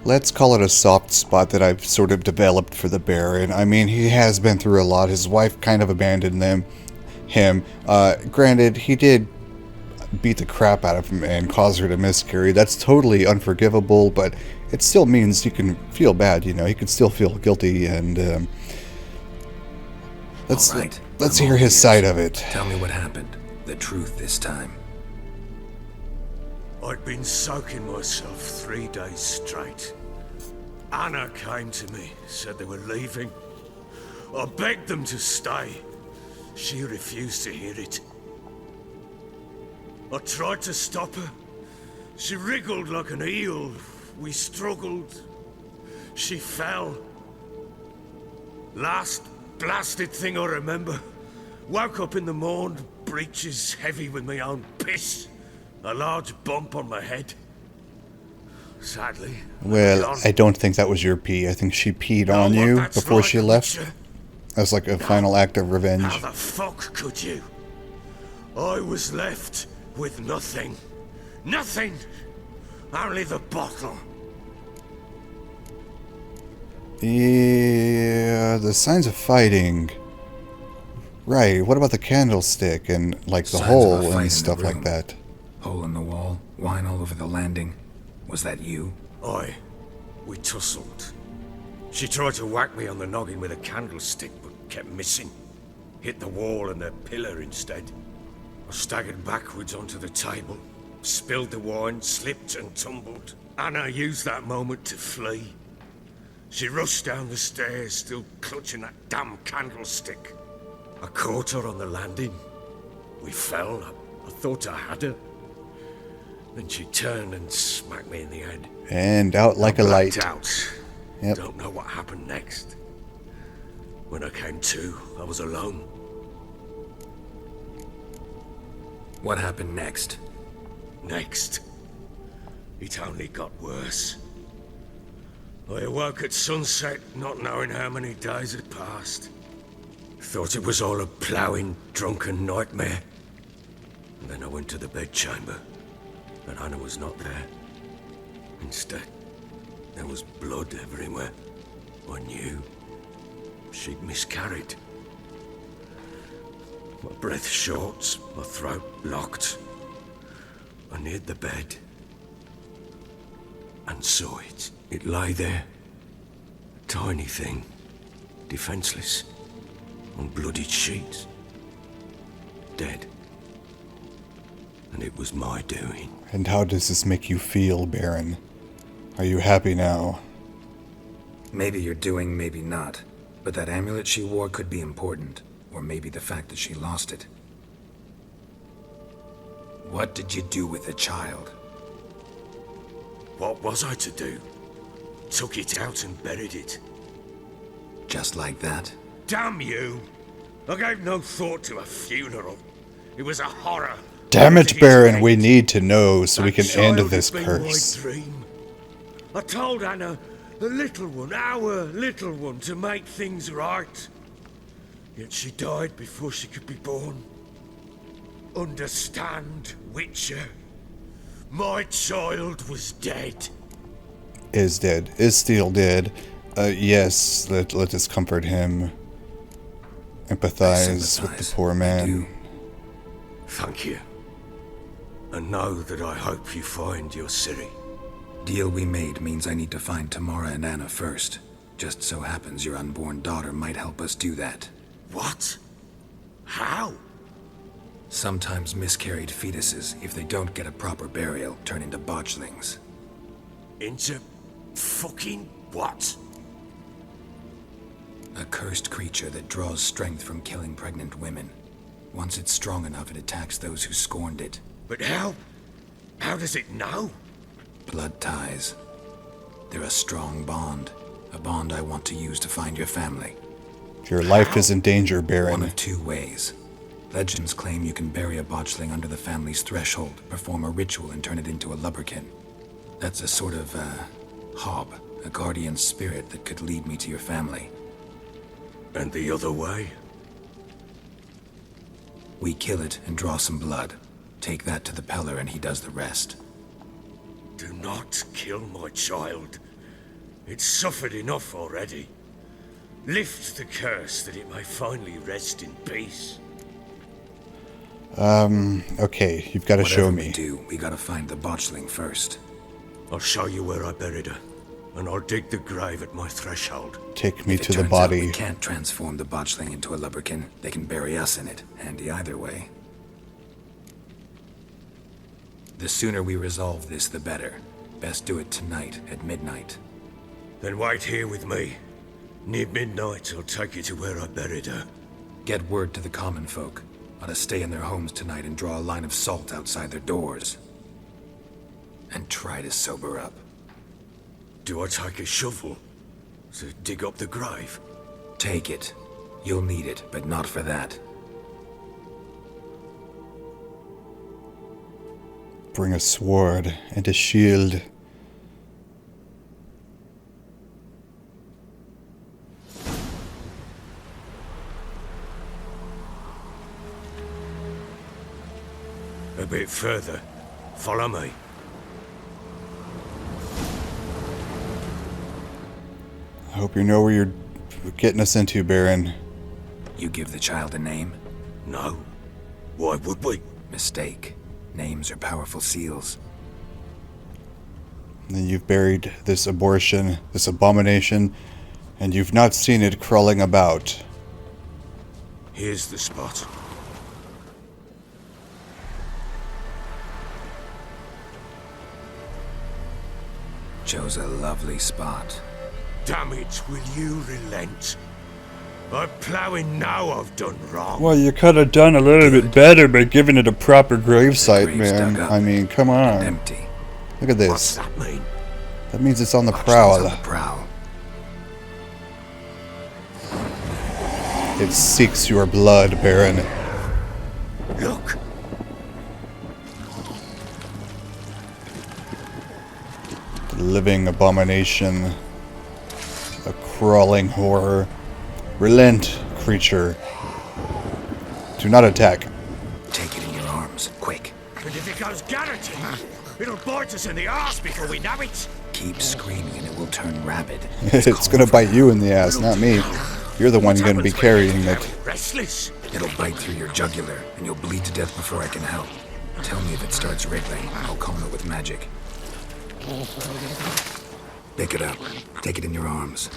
let's call it a soft spot that I've sort of developed for the Baron. I mean, he has been through a lot. His wife kind of abandoned him. Granted, he did beat the crap out of him and cause her to miscarry. That's totally unforgivable, but it still means you can feel bad, you know. You can still feel guilty, and let's hear his side of it. Tell me what happened. The truth this time. I'd been soaking myself 3 days straight. Anna came to me, said they were leaving. I begged them to stay. She refused to hear it. I tried to stop her. She wriggled like an eel. We struggled. She fell. Last blasted thing I remember. Woke up in the morn, breeches heavy with my own piss. A large bump on my head. Sadly. Well, I don't think that was your pee. I think she peed on you before she left. As like a final act of revenge. How the fuck could you? I was left with nothing. Nothing! Only the bottle. Yeah, the signs of fighting. Right, what about the candlestick and like the hole and stuff like that? Hole in the wall, wine all over the landing. Was that you? Aye. We tussled. She tried to whack me on the noggin with a candlestick, but kept missing. Hit the wall and the pillar instead. I staggered backwards onto the table, spilled the wine, slipped and tumbled. Anna used that moment to flee. She rushed down the stairs, still clutching that damn candlestick. I caught her on the landing. We fell. I thought I had her. Then she turned and smacked me in the head. And out like a light. Out. Yep. Don't know what happened next. When I came to, I was alone. What happened next? Next, it only got worse. I awoke at sunset, not knowing how many days had passed. Thought it was all a ploughing, drunken nightmare. And then I went to the bedchamber, and Anna was not there. Instead, there was blood everywhere. I knew she'd miscarried. My breath short, my throat locked. I neared the bed and saw it. It lay there, a tiny thing, defenseless, on bloodied sheets, dead. And it was my doing. And how does this make you feel, Baron? Are you happy now? Maybe you're doing, maybe not. But that amulet she wore could be important. Or maybe the fact that she lost it. What did you do with the child? What was I to do? Took it out and buried it. Just like that? Damn you! I gave no thought to a funeral. It was a horror. Damn it, Baron, we need to know so we can end this curse. My dream. I told Anna, the little one, our little one, to make things right. Yet she died before she could be born. Understand, Witcher? My child was dead. Is dead. Is still dead. Yes, let us comfort him. Empathize with the poor man. Thank you. And know that I hope you find your Ciri. Deal we made means I need to find Tamara and Anna first. Just so happens your unborn daughter might help us do that. What? How? Sometimes miscarried fetuses, if they don't get a proper burial, turn into botchlings. Into fucking what? A cursed creature that draws strength from killing pregnant women. Once it's strong enough, it attacks those who scorned it. But how? How does it know? Blood ties. They're a strong bond. A bond I want to use to find your family. Your life is in danger, Baron. One of two ways. Legends claim you can bury a botchling under the family's threshold, perform a ritual, and turn it into a lubberkin. That's a sort of, hob, a guardian spirit that could lead me to your family. And the other way? We kill it and draw some blood. Take that to the Peller and he does the rest. Do not kill my child. It's suffered enough already. Lift the curse that it may finally rest in peace. Okay, you've got to show Whatever me. we do, we gotta find the botchling first. I'll show you where I buried her, and I'll dig the grave at my threshold. Take me If it to the turns out body. we can't transform the botchling into a lubberkin, they can bury us in it. Handy either way. The sooner we resolve this, the better. Best do it tonight, at midnight. Then wait here with me. Near midnight, I'll take you to where I buried her. Get word to the common folk. Ought to stay in their homes tonight and draw a line of salt outside their doors. And try to sober up. Do I take a shovel to dig up the grave? Take it. You'll need it, but not for that. Bring a sword and a shield. A bit further. Follow me. I hope you know where you're getting us into, Baron. You give the child a name? No. Why would we? Mistake. Names are powerful seals. And you've buried this abortion, this abomination, and you've not seen it crawling about. Here's the spot. Chose a lovely spot. Damn it, will you relent? I'm ploughing now I've done wrong. Well, you could have done a little bit better by giving it a proper gravesite, Grave's man. dug up. I mean, come on. Empty. Look at What's this. that mean? That means it's on the Botchling's on the prowl. prowl. It seeks your blood, Baron. Look. The living abomination. A crawling horror. Relent, creature. Do not attack. Take it in your arms, quick. And if it goes garroting, it'll bite us in the arse before we know it. Keep screaming and it will turn rabid. It's gonna bite you in the ass, not me. You're the one What gonna be happens when you carrying get it. very restless. It'll bite through your jugular, and you'll bleed to death before I can help. Tell me if it starts wriggling. I'll calm it with magic. Pick it up. Take it in your arms.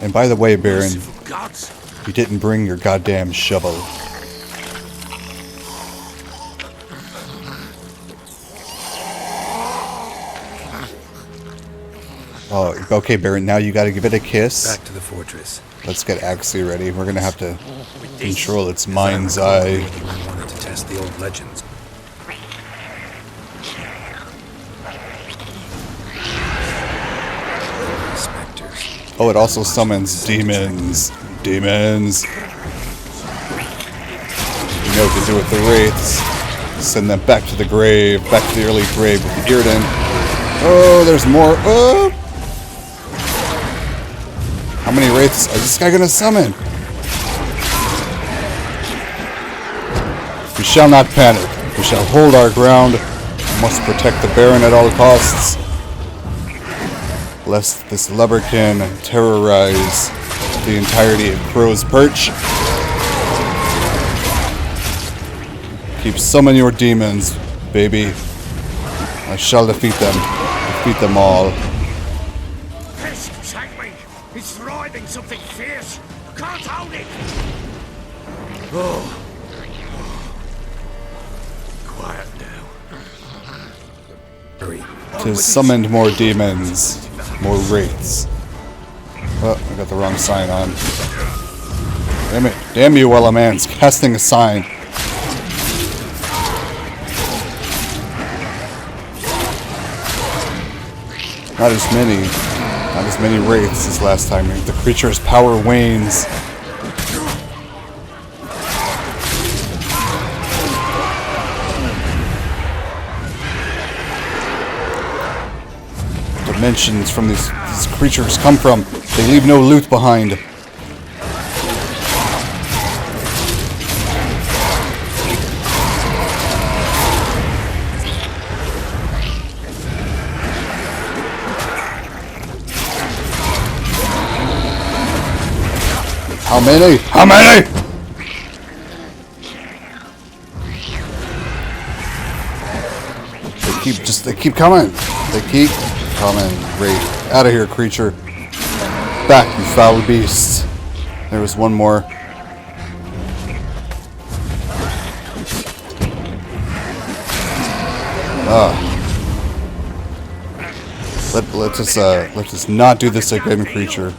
And by the way, Baron, Merciful gods. you didn't bring your goddamn shovel. Oh, okay, Baron, now you gotta give it a kiss. Back to the fortress. Let's get Axie ready. We're gonna have to With this, control its If I mind's recall, eye. I wanted to test the old legends. Specters. Oh, it also summons demons. Demons. You know what to do with the wraiths. Send them back to the grave, back to the early grave with Irden. Oh, there's more. Oh! How many wraiths is this guy gonna summon? We shall not panic. We shall hold our ground. We must protect the Baron at all costs. Lest this lubberkin terrorize the entirety of Crow's Perch. Keep summoning your demons, baby. I shall defeat them. Defeat them all. This take me. It's thriving something fierce. Can't hold it. Oh. Quiet now. Hurry. To summon more demons. More wraiths. Oh, I got the wrong sign on. Damn it. Damn you, Wellamans. Casting a sign. Not as many wraiths as last time. The creature's power wanes. Dimensions from these creatures come from. They leave no loot behind. How many? How many? They keep coming. They keep coming. Wraith. Out of here, creature. Back, you foul beasts. There was one more. Let's just not do this again, creature.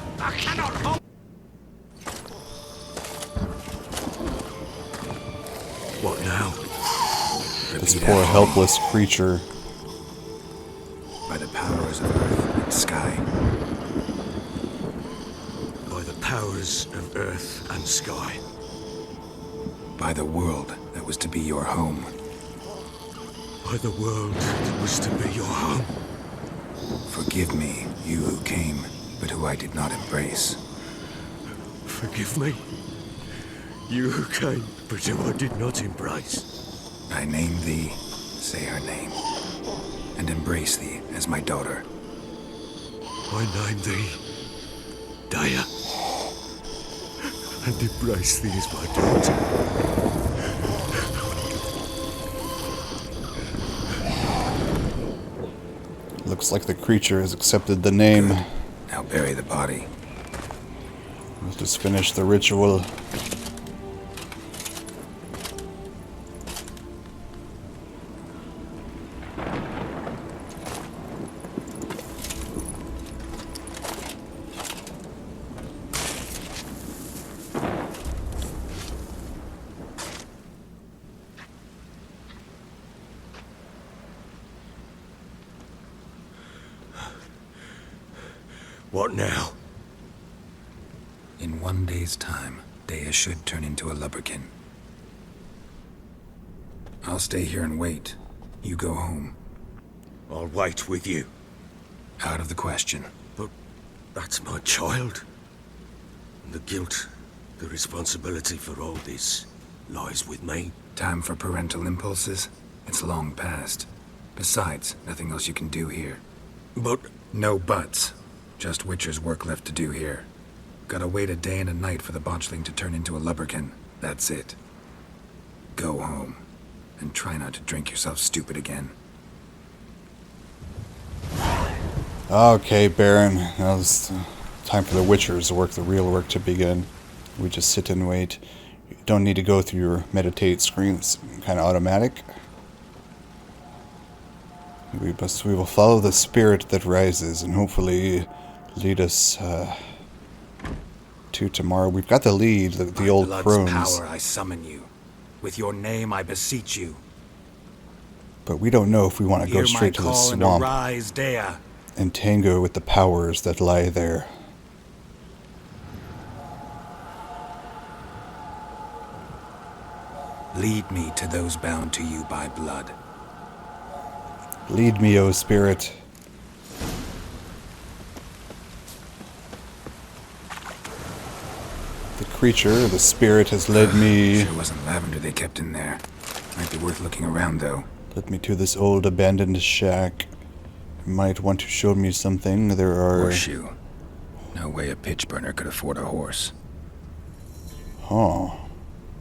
What now? This Repeat poor after me. helpless creature. By the powers of earth and sky. By the powers of earth and sky. By the world that was to be your home. By the world that was to be your home. Forgive me, you who came, but who I did not embrace. Forgive me. You who came, but who I did not embrace. I name thee, say her name, and embrace thee as my daughter. I name thee Daya, and embrace thee as my daughter. Looks like the creature has accepted the name. Good. Now bury the body. Let's just finish the ritual. What now? In 1 day's time, Dea should turn into a lubberkin. I'll stay here and wait. You go home. I'll wait with you. Out of the question. But that's my child. And the guilt, the responsibility for all this lies with me. Time for parental impulses? It's long past. Besides, nothing else you can do here. But No buts. Just Witcher's work left to do here. Gotta wait a day and a night for the botchling to turn into a lubberkin. That's it. Go home. And try not to drink yourself stupid again. Okay, Baron. Now it's time for the Witcher's work, the real work to begin. We just sit and wait. You don't need to go through your meditate screen. It's kind of automatic. We will follow the spirit that rises and hopefully lead us to tomorrow. We've got the lead, the old Blood's crones. power, I summon you. With your name, I beseech you. But we don't know if we want to go Hear straight my to the call and swamp arise, Dea. and tango with the powers that lie there. Lead me to those bound to you by blood. Lead me, O spirit. The creature, the spirit, has led me. Sure wasn't lavender they kept in there. Might be worth looking around, though. Led me to this old abandoned shack. You might want to show me something. There are. Horseshoe. No way a pitch burner could afford a horse. Oh.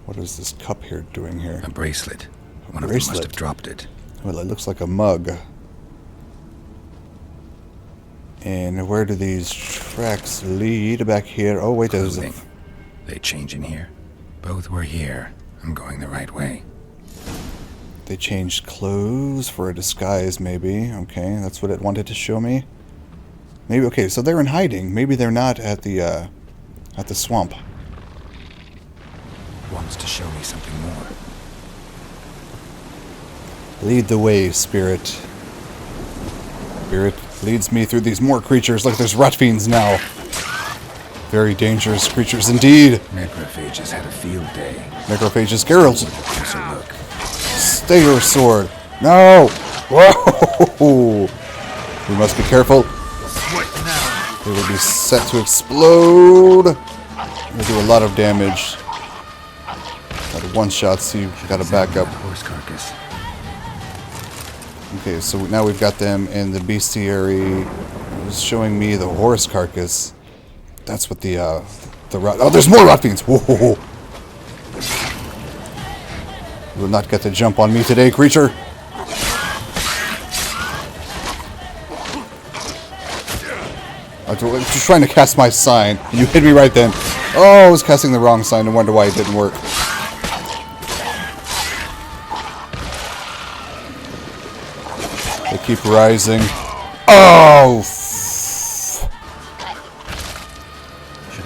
What is this cup here doing here? A bracelet. One of them bracelet. must have dropped it. Well, it looks like a mug. And where do these tracks lead? Back here. Oh, wait, there's a. Clothing. They change in here. Both were here. I'm going the right way. They changed clothes for a disguise, maybe. Okay, that's what it wanted to show me. Maybe, okay, so they're in hiding. Maybe they're not at the swamp. Wants to show me something more. Lead the way, spirit. Spirit leads me through these more creatures. Look, there's rot fiends now. Very dangerous creatures indeed. Necrophages had a field day. Necrophages, Geralt. Closer look. Stay your sword. No! Whoa! We must be careful. They will be set to explode. They do a lot of damage. Got a one-shot, so you gotta back up. Horse carcass. Okay, so now we've got them in the bestiary. It's showing me the horse carcass. That's what the the rot. Oh, there's more rot fiends. Whoa. You will not get the jump on me today, creature. I was just trying to cast my sign, and you hit me right then. Oh, I was casting the wrong sign. I wonder why it didn't work. They keep rising. Oh!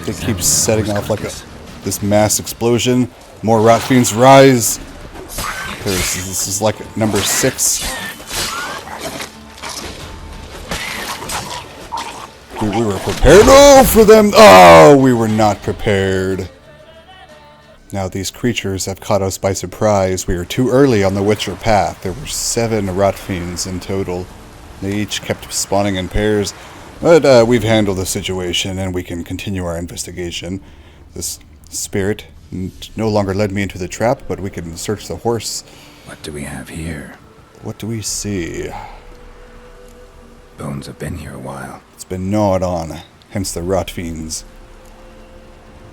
They keep setting off like this mass explosion. More rat fiends rise. This is like number 6. We were prepared. Oh, for them. Oh, we were not prepared. Now these creatures have caught us by surprise. We were too early on the Witcher path. There were 7 rot fiends in total. They each kept spawning in pairs. But we've handled the situation and we can continue our investigation. This spirit no longer led me into the trap, but we can search the horse. What do we have here? What do we see? Bones have been here a while. It's been gnawed on, hence the rot fiends.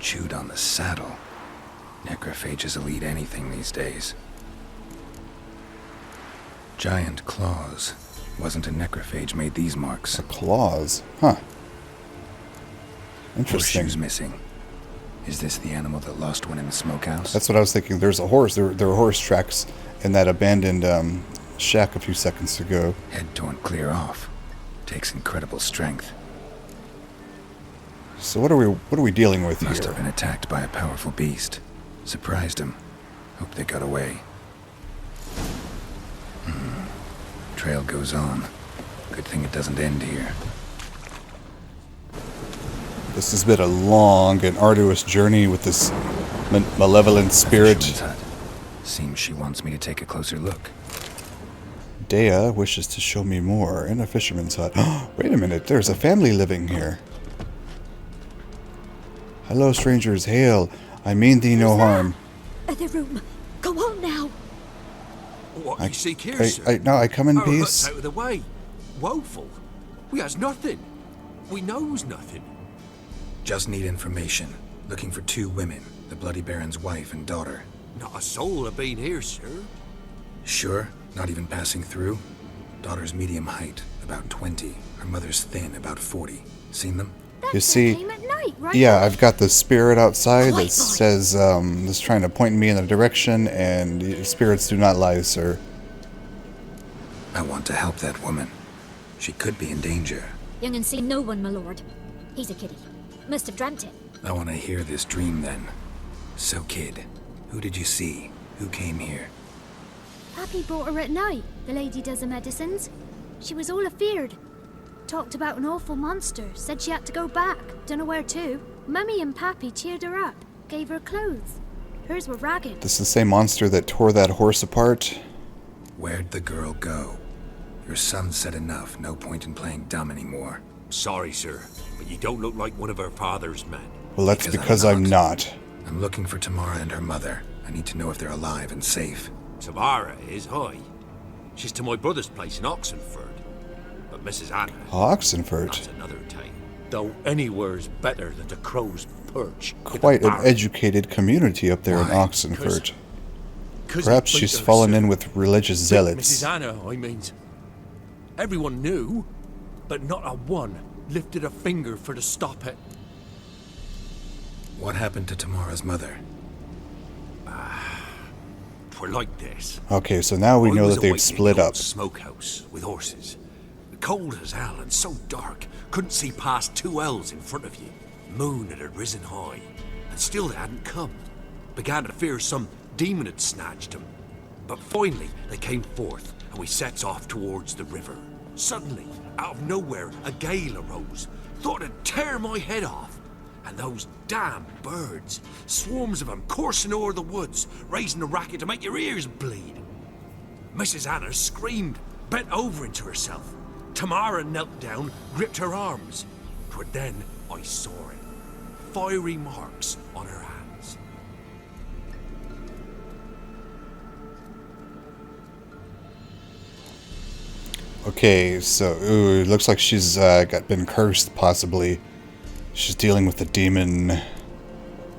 Chewed on the saddle. Necrophages will eat anything these days. Giant claws. Wasn't a necrophage made these marks. Claws? Huh. Interesting. Horseshoes missing. Is this the animal that lost one in the smokehouse? That's what I was thinking. There's a horse. There were horse tracks in that abandoned shack a few seconds ago. Head torn clear off. Takes incredible strength. So what are we dealing with Must here? have been attacked by a powerful beast. Surprised him. Hope they got away. Trail goes on. Good thing it doesn't end here. This has been a long and arduous journey with this malevolent spirit. Fisherman's hut. Seems she wants me to take a closer look. Dea wishes to show me more in a fisherman's hut. Wait a minute, there's a family living here. Hello, strangers, hail. I mean thee no harm. Other room. Go on now. What you seek here, sir? I come in Our peace. hut's out of the way. Woeful. We has nothing. We knows nothing. Just need information. Looking for 2 women. The Bloody Baron's wife and daughter. Not a soul have been here, sir. Sure? Not even passing through? Daughter's medium height, about 20. Her mother's thin, about 40. Seen them? You see, Came at night, right? yeah, I've got the spirit outside Quiet, that says, is trying to point me in a direction, and spirits do not lie, sir. I want to help that woman. She could be in danger. Young and see no one, my lord. He's a kiddie. Must have dreamt it. I want to hear this dream then. So, kid, who did you see? Who came here? Pappy brought her at night. The lady does the medicines. She was all afeared. Talked about an awful monster. Said she had to go back. Dunno where to. Mummy and Pappy cheered her up. Gave her clothes. Hers were ragged. This is the same monster that tore that horse apart. Where'd the girl go? Your son said enough. No point in playing dumb anymore. Sorry, sir, but you don't look like one of her father's men. Well, that's because I'm not. I'm looking for Tamara and her mother. I need to know if they're alive and safe. Tamara is high. She's to my brother's place in Oxenford. But Mrs. Anna, Oxenford. that's another time. Though anywhere's better than the crow's perch. with the Quite an Baron. educated community up there in Why? Oxenford. 'Cause Perhaps he beat she's her, fallen sir. in with religious Mrs. zealots. Anna, I mean. Everyone knew, but not a one lifted a finger for to stop it. What happened to Tamara's mother? Twere like this. Okay, so now we I know was that they've away in split the old up. Smokehouse with horses. Cold as hell and so dark, couldn't see past 2 ells in front of you. Moon had risen high, and still they hadn't come. Began to fear some demon had snatched them. But finally they came forth, and we sets off towards the river. Suddenly, out of nowhere, a gale arose. Thought it'd tear my head off. And those damn birds, swarms of them coursing o'er the woods, raising a racket to make your ears bleed. Mrs. Anna screamed, bent over into herself. Tamara knelt down, gripped her arms. 'Twere then I saw it. Fiery marks on her hands. Okay, so it looks like she's been cursed, possibly. She's dealing with the demon.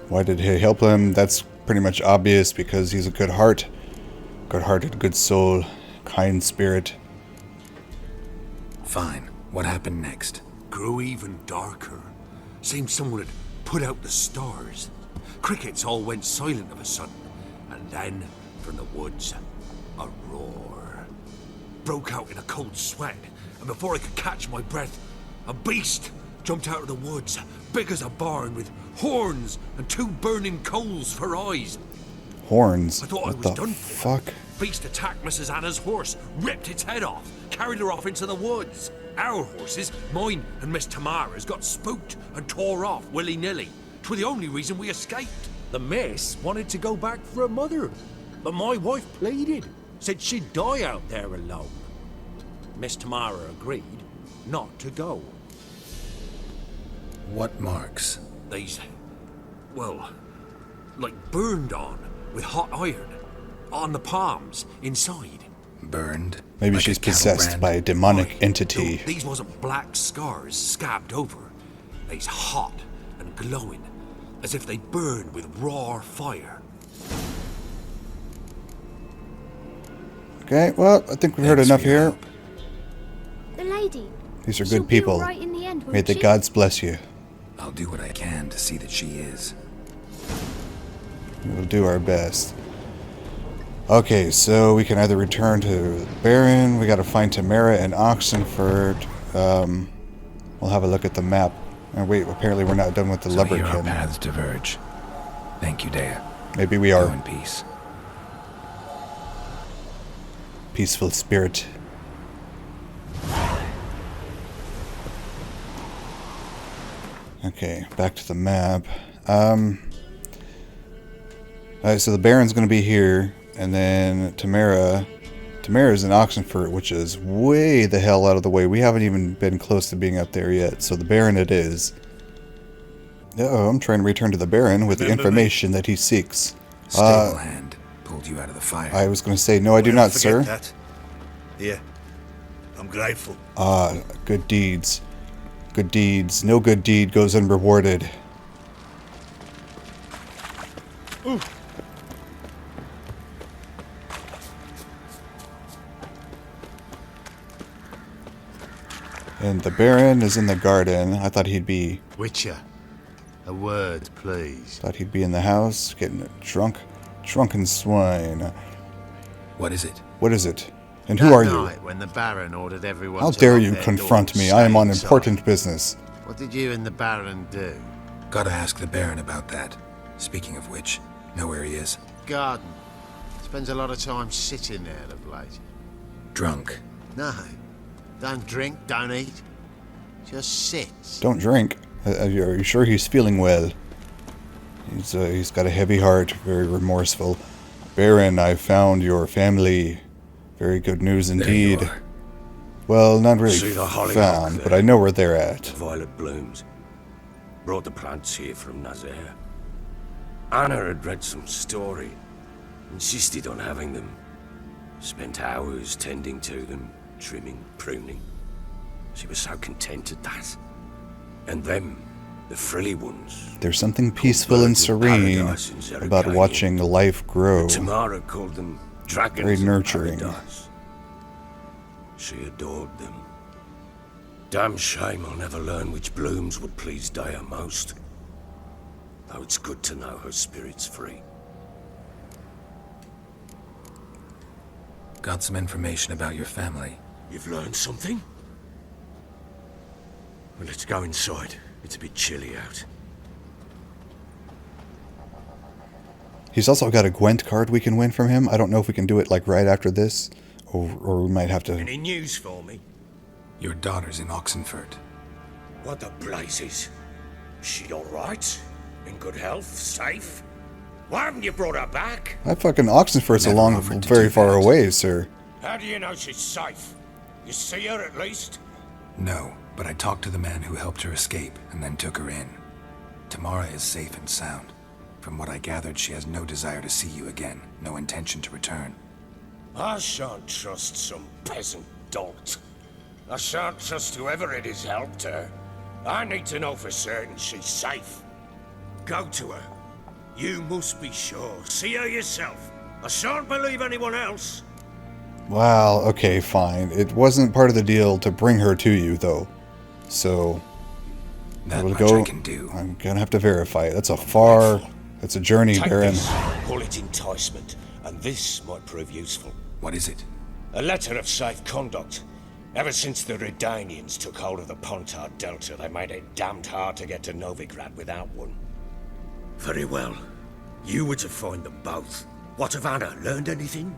Why did he help him? That's pretty much obvious because he's a good heart. Good-hearted, good soul, kind spirit. Fine. What happened next? Grew even darker. Seemed someone had put out the stars. Crickets all went silent of a sudden. And then, from the woods, a roar. Broke out in a cold sweat, and before I could catch my breath, a beast jumped out of the woods, big as a barn, with horns and 2 burning coals for eyes. Horns? I thought What I was the done for. fuck? Beast attacked Mrs. Anna's horse, ripped its head off, carried her off into the woods. Our horses, mine and Miss Tamara's, got spooked and tore off willy-nilly. 'Twere the only reason we escaped. The miss wanted to go back for her mother, but my wife pleaded, said she'd die out there alone. Miss Tamara agreed not to go. What marks? These, well, like burned on with hot iron. On the palms, inside. Burned? Maybe Like she's a cattle possessed brand? by a demonic Aye. entity. No, these wasn't black scars scabbed over. They's hot and glowing, as if they burned with raw fire. Okay, well, I think we've heard Thanks enough for your here. help. The lady. These are She'll good be people. all right in the end, May won't the she? gods bless you. I'll do what I can to see that she is. We'll do our best. Okay, so we can either return to the Baron. We gotta find Tamara and Oxenford. We'll have a look at the map. And wait, apparently we're not done with the So here our Lubberkin. paths diverge. Thank you, Dea. Maybe we Go are. in peace. Peaceful spirit. Okay, back to the map. Alright, so the Baron's gonna be here, and then Tamara's in Oxenford, which is way the hell out of the way. We haven't even been close to being up there yet, so the Baron it is. Uh-oh, I'm trying to return to the Baron with the Remember me? information that he seeks. Stable hand pulled you out of the fire. I was gonna say, no I do We'll not, forget sir. That. Yeah. I'm grateful. Good deeds. Good deeds. No good deed goes unrewarded. And the Baron is in the garden. I thought he'd be Witcher, a word, please. in the house getting drunk. Drunken swine. What is it? What is it? And who are you? Night when the Baron ordered everyone How to dare lock you their confront doors, me? I am stay on inside. important business. What did you and the Baron do? Gotta ask the Baron about that. Speaking of which, know where he is? Garden. Spends a lot of time sitting there of late. Drunk. No. Don't drink, don't eat. Just sits. Don't drink. Are you sure he's feeling well? He's got a heavy heart, very remorseful. Baron, I found your family. Very good news There indeed. you are. Well, not really See the hollyhock found, there? but I know where they're at. Violet blooms. Brought the plants here from Nazaire. Anna had read some story. Insisted on having them. Spent hours tending to them, trimming, pruning. She was so content at that. And them, the frilly ones. There's something peaceful and birds of serene paradise in about Zerrikania. watching life grow. Tamara called them dragons Very of nurturing. paradise. She adored them. Damn shame I'll never learn which blooms would please Dea most. Though it's good to know her spirit's free. Got some information about your family. You've learned something? Well, let's go inside. It's a bit chilly out. He's also got a Gwent card we can win from him. I don't know if we can do it like right after this, or we might have to. Any news for me? Your daughter's in Oxenford. What the blazes? She all right? In good health? Safe? Why haven't you brought her back? That fucking Oxenford's Never along offered to very do far that. away, sir. How do you know she's safe? You see her at least? No, but I talked to the man who helped her escape and then took her in. Tamara is safe and sound. From what I gathered, she has no desire to see you again, no intention to return. I shan't trust some peasant dolt. I shan't trust whoever it is helped her. I need to know for certain she's safe. Go to her. You must be sure. See her yourself. I shan't believe anyone else. Wow, okay, fine. It wasn't part of the deal to bring her to you, though. So, That we'll much go. I can do. I'm gonna have to verify it. That's a journey, Take Baron. this. Call it enticement, and this might prove useful. What is it? A letter of safe conduct. Ever since the Redanians took hold of the Pontar Delta, they made it damned hard to get to Novigrad without one. Very well. You were to find them both. What of Anna? Learned anything?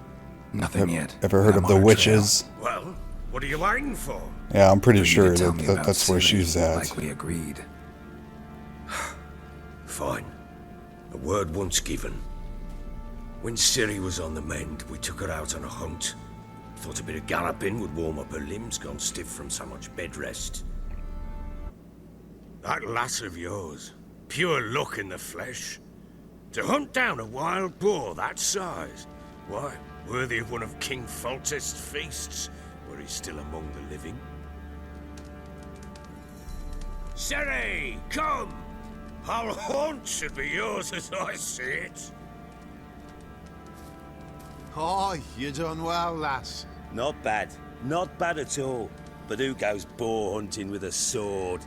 Nothing yet. Ever heard I'm of the on her witches? Well, what are you waiting for? Yeah, I'm pretty trail. sure You tell me about that's where Ciri, she's at. Like we agreed. Fine. A word once given. When Ciri was on the mend, we took her out on a hunt. Thought a bit of galloping would warm up her limbs, gone stiff from so much bed rest. That lass of yours, pure luck in the flesh. To hunt down a wild boar that size, why, worthy of one of King Foltest's feasts, were he still among the living. Ciri, come! Our haunt should be yours as I see it. Oh, you done well, lass. Not bad. Not bad at all. But who goes boar hunting with a sword?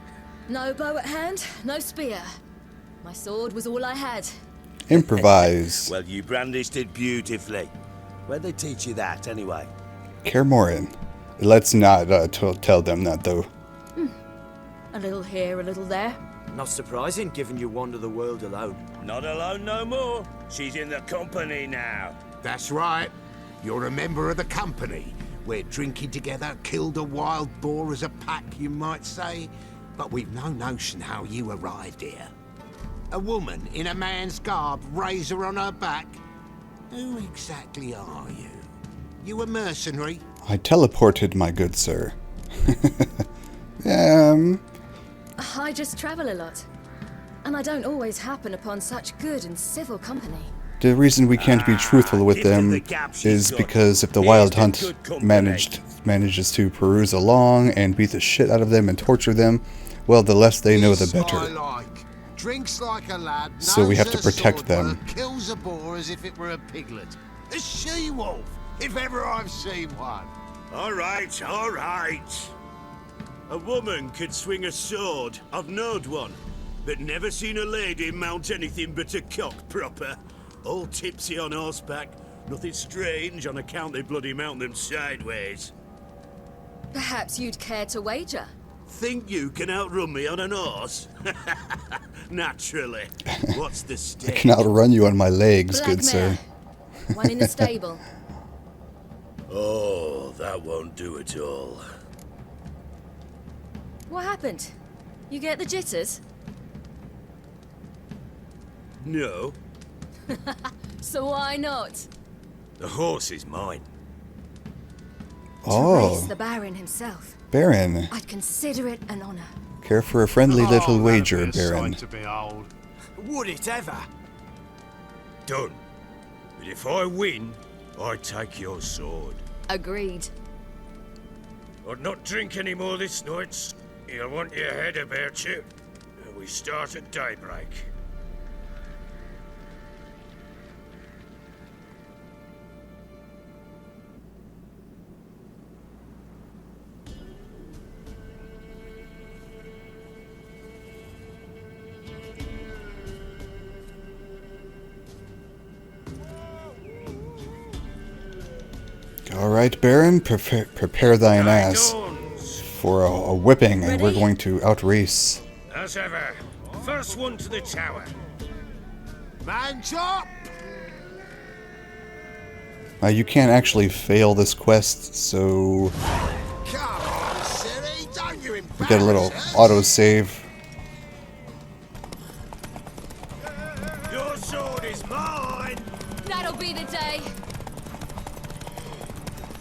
No bow at hand, no spear. My sword was all I had. Improvise. Well, you brandished it beautifully. Where'd they teach you that, anyway? Kaer Morhen. Let's not tell them that, though. A little here, a little there. Not surprising, given you wander the world alone. Not alone no more. She's in the company now. That's right. You're a member of the company. We're drinking together, killed a wild boar as a pack, you might say. But we've no notion how you arrived here. A woman in a man's garb, razor on her back. Who exactly are you? You a mercenary? I teleported, my good sir. I just travel a lot. And I don't always happen upon such good and civil company. The reason we can't be truthful with give her them the gap she's is got. because if the Here's Wild the Hunt good company. manages to peruse along and beat the shit out of them and torture them, well, the less they know, the This I better. like. Drinks like a lad, So we knows have to her protect sword them. work, kills a boar as if it were a piglet. A she-wolf, if ever I've seen one. All right, all right. A woman could swing a sword. I've knowed one. But never seen a lady mount anything but a cock proper. All tipsy on horseback. Nothing strange on account they bloody mount them sideways. Perhaps you'd care to wager? Think you can outrun me on an horse? Naturally. What's the I stake? can outrun you on my legs, Black good sir. mare. One in the stable. Oh, that won't do at all. What happened? You get the jitters? No. So why not? The horse is mine. To Oh, race the Baron himself. Baron. I'd consider it an honor. Care for a friendly little that'd wager, be a Baron. sight to behold. Would it ever? Done. But if I win, I take your sword. Agreed. I'd not drink any more this night. You'll want your head about you. And we start at daybreak. All right, Baron, prepare thine ass Dawns. for a whipping, and we're Ready? going to outrace. As ever, first one to the tower. Man chop! Now, you can't actually fail this quest, so Come on, Ciri, don't you we get a little embarrass us. auto-save. Your sword is mine. That'll be the day.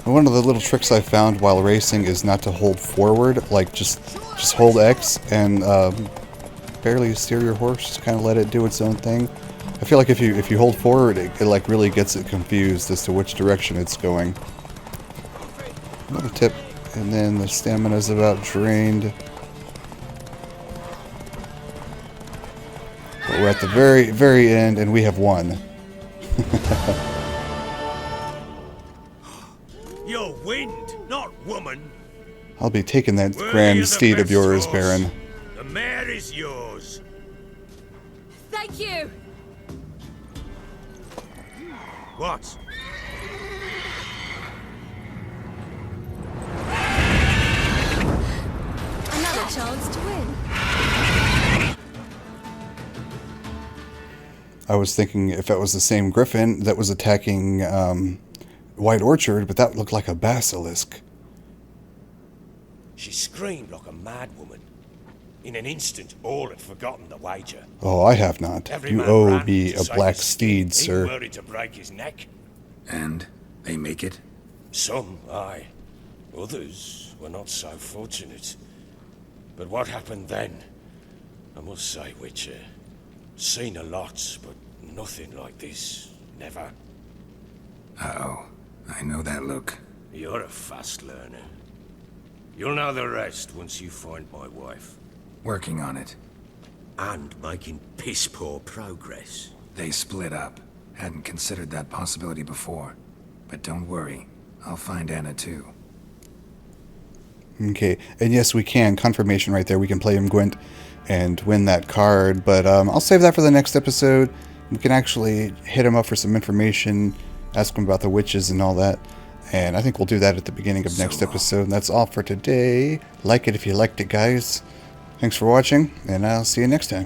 One of the little tricks I found while racing is not to hold forward, like just hold X and barely steer your horse, just kind of let it do its own thing. I feel like if you hold forward, it like really gets it confused as to which direction it's going. Another tip, and then the stamina's about drained. But we're at the very, very end, and we have won. You're wind, not woman. I'll be taking that Worthy grand of the steed of best yours, horse. Baron. The mare is yours. Thank you! What? Another chance to win. I was thinking if that was the same griffin that was attacking White Orchard, but that looked like a basilisk. She screamed like a mad woman. In an instant, all had forgotten the wager. Oh, I have not. Every You man owe ran me to a save black his skin, steed, even sir. worried to break his neck. And they make it? Some, aye. Others were not so fortunate. But what happened then? I must say, Witcher, seen a lot, but nothing like this. Never. Uh-oh. I know that look. You're a fast learner. You'll know the rest once you find my wife. Working on it. And making piss-poor progress. They split up. Hadn't considered that possibility before. But don't worry. I'll find Anna too. Okay, and yes, we can. Confirmation right there. We can play him Gwent and win that card. But I'll save that for the next episode. We can actually hit him up for some information, ask him about the witches and all that. And I think we'll do that at the beginning of next episode. And that's all for today. Like it if you liked it, guys. Thanks for watching, and I'll see you next time.